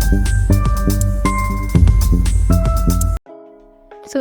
So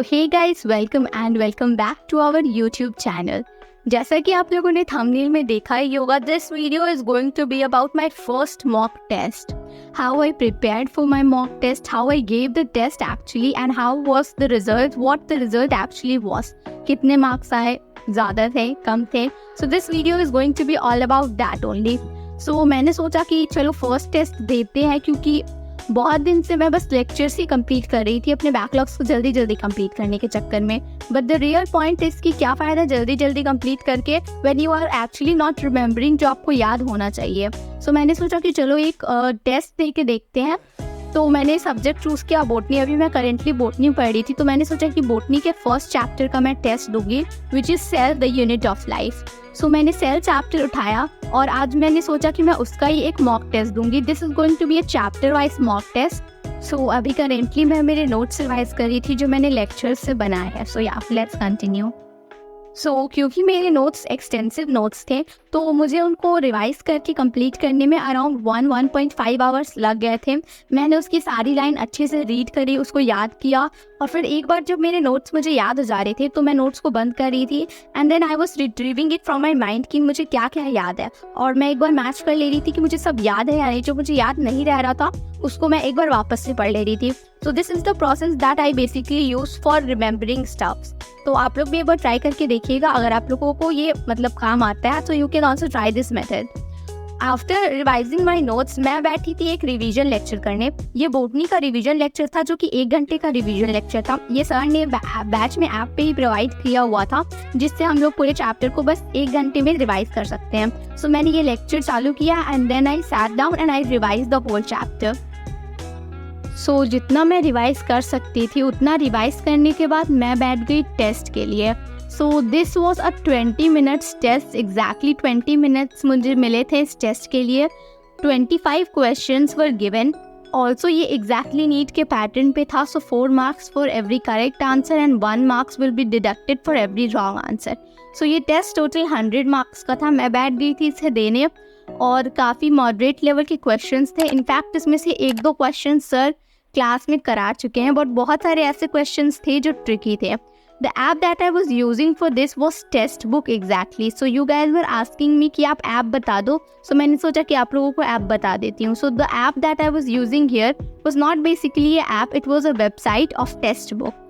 hey guys, welcome back to our YouTube channel. जैसा कि आप लोगों ने थंबनेल में देखा ही होगा, this video is going to be about my first mock test, how I prepared for my mock test, how I gave the test actually and how was the result, what the result actually was, कितने marks आए, ज़्यादा थे, कम थे। So this video is going to be all about that only. So मैंने सोचा कि चलो फर्स्ट टेस्ट देते हैं, क्योंकि बहुत दिन से मैं बस लेक्चर्स ही कंप्लीट कर रही थी अपने बैकलॉग्स को जल्दी जल्दी कंप्लीट करने के चक्कर में। But the real point is कि क्या फ़ायदा जल्दी जल्दी कंप्लीट करके when you are actually not remembering जो आपको याद होना चाहिए। सो मैंने सोचा कि चलो एक टेस्ट दे के देखते हैं। तो मैंने सब्जेक्ट चूज़ किया बॉटनी। अभी मैं करेंटली बॉटनी पढ़ रही थी, तो मैंने सोचा कि बॉटनी के फर्स्ट चैप्टर का मैं टेस्ट दूंगी, which is cell the unit of life. So मैंने सेल चैप्टर उठाया और आज मैंने सोचा कि मैं उसका ही एक मॉक टेस्ट दूंगी। This is going to be a chapter wise mock test. So अभी करेंटली मैं मेरे नोट्स रिवाइज कर रही थी जो मैंने लेक्चर से बनाए हैं। सो या लेट्स कंटिन्यू। सो क्योंकि मेरे नोट्स एक्सटेंसिव नोट्स थे, तो मुझे उनको रिवाइज करके कंप्लीट करने में अराउंड 1.5 आवर्स लग गए थे। मैंने उसकी सारी लाइन अच्छे से रीड करी, उसको याद किया, और फिर एक बार जब मेरे नोट्स मुझे याद हो जा रहे थे तो मैं नोट्स को बंद कर रही थी and then I was retrieving it from my mind कि मुझे क्या क्या याद है, और मैं एक बार मैच कर ले रही थी कि मुझे सब याद है या नहीं। जो मुझे याद नहीं रह रहा था उसको मैं एक बार वापस से पढ़ ले रही थी। So this is the process that I basically use for remembering stuffs. तो आप लोग भी एक बार ट्राई करके देखिएगा, अगर आप लोगों को ये मतलब काम आता है तो you can also try this method. After revising my notes मैं बैठी थी एक रिवीजन लेक्चर करने। ये बॉटनी का रिवीजन लेक्चर था, जो कि 1 घंटे का रिवीजन लेक्चर था। ये सर ने बैच में ऐप पे ही प्रोवाइड किया हुआ था, जिससे हम लोग पूरे चैप्टर को बस 1 घंटे में रिवाइज कर सकते हैं। सो मैंने ये लेक्चर चालू किया and then I sat down and I revise the whole chapter. So जितना मैं रिवाइज कर सकती थी उतना रिवाइज करने के बाद मैं बैठ गई टेस्ट के लिए। So this was a 20 minutes test. Exactly 20 minutes मुझे मिले थे इस टेस्ट के लिए। 25 क्वेश्चंस वर गिवन। ऑल्सो ये एग्जैक्टली नीट के पैटर्न पे था। So 4 marks for every correct answer and 1 marks will be deducted for every wrong answer. So ये टेस्ट टोटल 100 मार्क्स का था। मैं बैठ गई थी इसे देने, और काफ़ी मॉडरेट लेवल के क्वेश्चंस थे। इनफैक्ट इसमें से 1-2 क्वेश्चन सर क्लास में करा चुके हैं, बट बहुत सारे ऐसे क्वेश्चंस थे जो ट्रिकी थे। The app that I was using for this was Testbook exactly. So you guys were asking me कि आप ऐप बता दो, so मैंने सोचा कि आप लोगों को ऐप बता देती हूँ। So the app that I was using here was not basically a app, it was a website of Testbook.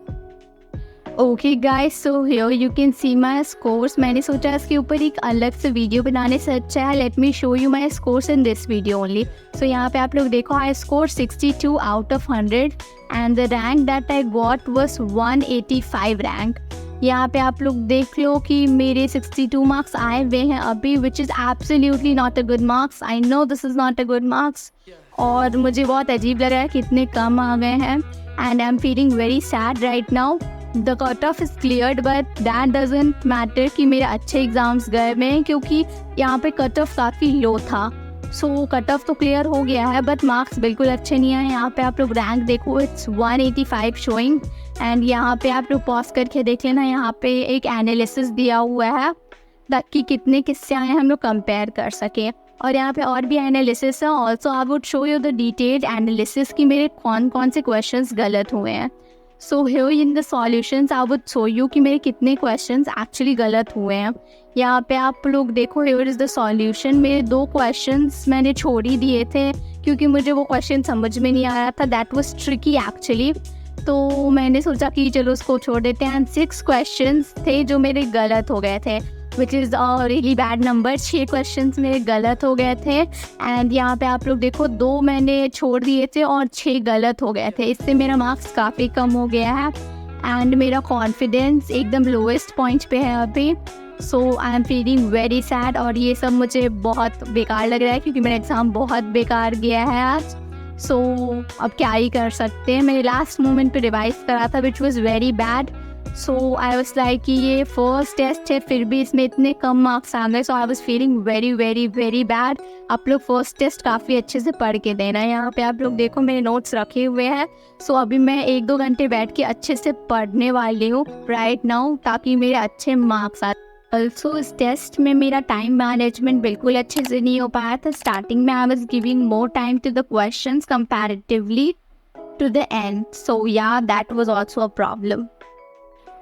Okay guys, so here you can see my scores. मैंने सोचा इसके ऊपर एक अलग से वीडियो बनाने से अच्छा है let me show you my scores in this video only. So यहाँ पे आप लोग देखो, I score 62 out of 100 and the rank that I got was 185 rank. यहाँ पे आप लोग देख लो कि मेरे 62 मार्क्स आए हुए हैं अभी, विच is absolutely not a good marks. I know this is not a good marks, और मुझे बहुत अजीब लग रहा है कि इतने कम आ गए हैं and I am feeling very sad right now. The cut off is cleared, but that doesn't matter कि मेरे अच्छे एग्ज़ाम्स गए हुए हैं, क्योंकि यहाँ पे कट ऑफ काफ़ी लो था। सो कट ऑफ तो क्लियर हो गया है, बट मार्क्स बिल्कुल अच्छे नहीं आए। यहाँ पे आप लोग रैंक देखो, इट्स 185 शोइंग, एंड यहाँ पे आप लोग पॉज करके देख लेना। यहाँ पे एक एनालिसिस दिया हुआ है ताकि कितने किससे आए हम लोग कंपेयर कर सकें, और यहाँ पे और भी एनालिसिस है। Also I would show you the detailed analysis कि मेरे कौन कौन से क्वेश्चंस गलत हुए हैं। So here in the solutions I would show you कि मेरे कितने क्वेश्चंस एक्चुअली गलत हुए हैं। यहाँ पे आप लोग देखो, हियर इज़ द सॉल्यूशन। मेरे 2 क्वेश्चंस मैंने छोड़ ही दिए थे क्योंकि मुझे वो क्वेश्चन समझ में नहीं आ रहा था। दैट वाज ट्रिकी एक्चुअली, तो मैंने सोचा कि चलो उसको छोड़ देते हैं। 6 क्वेश्चंस थे जो मेरे गलत हो गए थे, which is a really bad number. 6 questions मेरे गलत हो गए थे, एंड यहाँ पे आप लोग देखो 2 मैंने छोड़ दिए थे और 6 गलत हो गए थे। इससे मेरा मार्क्स काफ़ी कम हो गया है एंड मेरा कॉन्फिडेंस एकदम लोएस्ट पॉइंट पे है अभी। So I am feeling very sad, और ये सब मुझे बहुत बेकार लग रहा है क्योंकि मेरा एग्ज़ाम बहुत बेकार गया है आज। सो अब क्या ही कर सकते हैं। मैंने लास्ट मोमेंट पे रिवाइज करा था, which was very bad. So I was like कि ये फर्स्ट टेस्ट है, फिर भी इसमें इतने कम मार्क्स आ गए। So I was feeling very very very bad. आप लोग फर्स्ट टेस्ट काफ़ी अच्छे से पढ़ के देना। यहाँ पे आप लोग देखो मेरे नोट्स रखे हुए हैं। सो अभी मैं 1-2 घंटे बैठ के अच्छे से पढ़ने वाली हूँ राइट नाउ, ताकि मेरे अच्छे मार्क्स आ। ऑल्सो इस टेस्ट में मेरा टाइम मैनेजमेंट बिल्कुल अच्छे से नहीं हो पाया था। स्टार्टिंग में I was giving more time to the questions comparatively to the end, so yeah that was also a problem.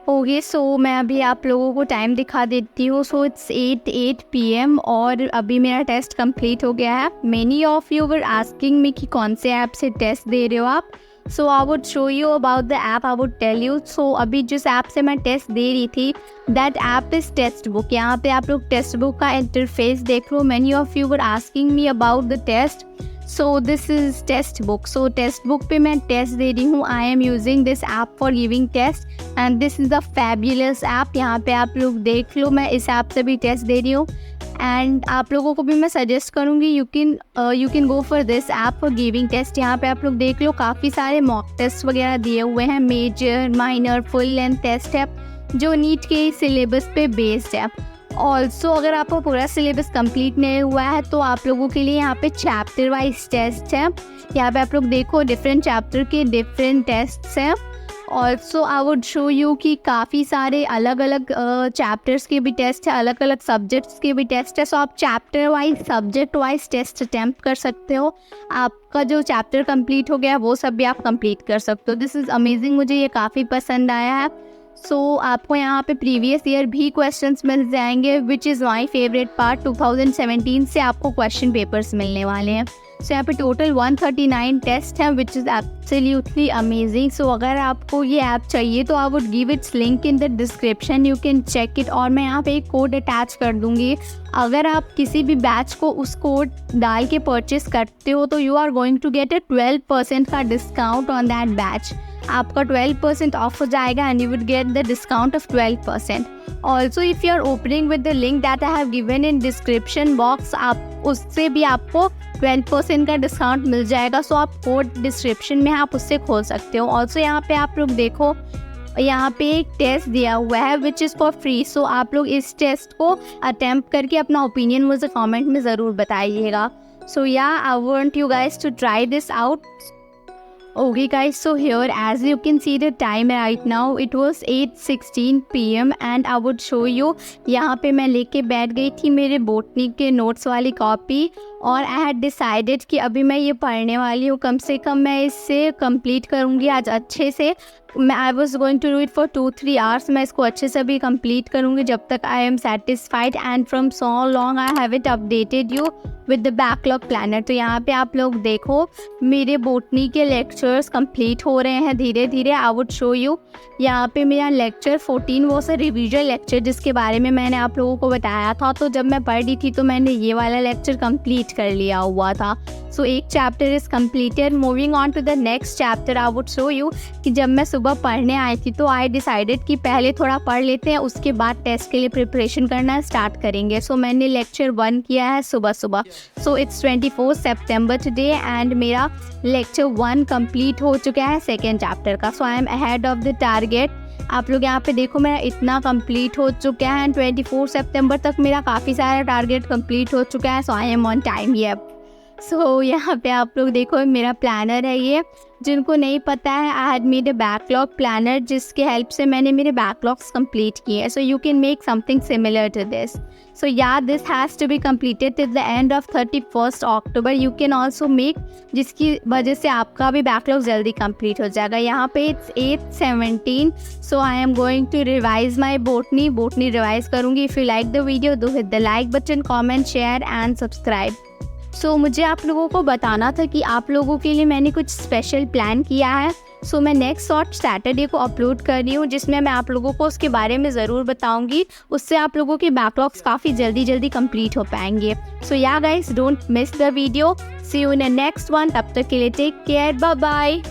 Okay, so मैं अभी आप लोगों को टाइम दिखा देती हूँ। सो इट्स 8 PM और अभी मेरा टेस्ट कंप्लीट हो गया है। Many of you were asking मी कि कौन से ऐप से टेस्ट दे रहे हो आप। So I would show you about the app, I would tell you. So अभी जिस ऐप से मैं टेस्ट दे रही थी, that app is Testbook. यहाँ पे आप लोग टेस्ट बुक का इंटरफेस देख लो। Many of you were asking me about the test, so this is Testbook. So Testbook पे मैं टेस्ट दे रही हूँ। I am using this app for giving test and this is a fabulous app. यहाँ पे आप लोग देख लो, मैं इस ऐप से भी टेस्ट दे रही हूँ एंड आप लोगों को भी मैं सजेस्ट करूँगी you can go for this app for giving test. यहाँ पे आप लोग देख लो, काफ़ी सारे मॉक टेस्ट वगैरह दिए हुए हैं। Major, minor, full length test है जो नीट के सिलेबस पे बेस्ड है। ऑल्सो अगर आपका पूरा सिलेबस कंप्लीट नहीं हुआ है तो आप लोगों के लिए यहाँ पे चैप्टर वाइज टेस्ट है। यहाँ पे आप लोग देखो, डिफरेंट चैप्टर के डिफरेंट टेस्ट्स हैं। Also I would show you कि काफ़ी सारे अलग अलग चैप्टर्स के भी टेस्ट है, अलग अलग सब्जेक्ट्स के भी टेस्ट है। सो आप chapter wise, subject wise test attempt कर सकते हो। आपका जो चैप्टर कंप्लीट हो गया वो सब भी आप कंप्लीट कर सकते हो। दिस इज़ अमेजिंग, मुझे ये काफ़ी पसंद आया है। सो आपको यहाँ पे प्रीवियस ईयर भी क्वेश्चंस मिल जाएंगे, which is my favourite part. 2017 से आपको क्वेश्चन पेपर्स मिलने वाले हैं। सो यहाँ पे टोटल 139 टेस्ट हैं, which is absolutely amazing. So अगर आपको ये ऐप चाहिए तो I would give its link in the description, you can check it. और मैं यहाँ पे एक कोड अटैच कर दूँगी। अगर आप किसी भी बैच को उस कोड डाल के परचेस करते हो तो you are going to get a 12% का डिस्काउंट ऑन दैट बैच। आपका 12% ऑफ हो जाएगा and you would get the discount off 12%। Also if you are opening with the link that I have given in description box, आप उससे भी आपको 12% का discount मिल जाएगा। सो आप कोड डिस्क्रिप्शन में आप उससे खोल सकते हो। ऑल्सो यहाँ पे आप लोग देखो, यहाँ पे एक टेस्ट दिया हुआ है विच इज़ फॉर फ्री। सो आप लोग इस टेस्ट को अटैम्प्ट करके अपना ओपिनियन मुझे कमेंट में ज़रूर बताइएगा। So yeah I want you guys to try this out. Okay guys, so here as you can see the time right now, it was 8:16 PM and I would show you, यहाँ पे मैं लेके बैठ गई थी मेरे बोटनी के notes वाली कॉपी और आई हैड डिसाइडेड कि अभी मैं ये पढ़ने वाली हूँ। कम से कम मैं इससे कंप्लीट करूँगी आज अच्छे से। I was going to do it for 2-3 hours. मैं इसको अच्छे से अभी कंप्लीट करूँगी जब तक I am satisfied and from so long I have it updated you with the backlog planner. तो यहाँ पे आप लोग देखो, मेरे बोटनी के लेक्चर्स कंप्लीट हो रहे हैं धीरे धीरे। आई वुड शो यू, यहाँ पे मेरा लेक्चर 14 वो से रिविजन लेक्चर जिसके बारे में मैंने आप लोगों को बताया था। तो जब मैं पढ़ रही थी तो मैंने ये वाला लेक्चर कंप्लीट कर लिया हुआ था। सो एक chapter is completed. Moving on to the next chapter, I would show you कि जब मैं सुबह पढ़ने आई थी तो आई डिसाइडेड कि पहले थोड़ा पढ़ लेते हैं, उसके बाद टेस्ट के लिए प्रिपरेशन करना स्टार्ट करेंगे। सो मैंने लेक्चर 1 किया है सुबह सुबह। So it's 24 September today and मेरा लेक्चर 1 कंप्लीट हो चुका है सेकेंड चैप्टर का। So I am ahead of the target. आप लोग यहाँ पे देखो, मेरा इतना कंप्लीट हो चुका है एंड 24 सितंबर तक मेरा काफ़ी सारा टारगेट कंप्लीट हो चुका है। सो आई एम ऑन टाइम ये। सो यहाँ पे आप लोग देखो, मेरा प्लानर है ये। जिनको नहीं पता है, I had made a backlog planner जिसके हेल्प से मैंने मेरे बैकलॉग्स कंप्लीट किए। So you can make something similar to this. So yeah this has to be completed till the end of 31 October. You can also make, जिसकी वजह से आपका भी बैकलॉग जल्दी कंप्लीट हो जाएगा। यहाँ पे it's 8:17। So I am going to revise my botany revise करूँगी। If you like the video do hit the like button, comment, share and subscribe. So मुझे आप लोगों को बताना था कि आप लोगों के लिए मैंने कुछ स्पेशल प्लान किया है। सो मैं नेक्स्ट शॉर्ट सैटरडे को अपलोड कर रही हूँ जिसमें मैं आप लोगों को उसके बारे में ज़रूर बताऊँगी। उससे आप लोगों के बैकलॉग्स काफ़ी जल्दी कंप्लीट हो पाएंगे। So yeah guys, don't miss the video. See you in the next one. तब तक के लिए टेक केयर, बाय बाय।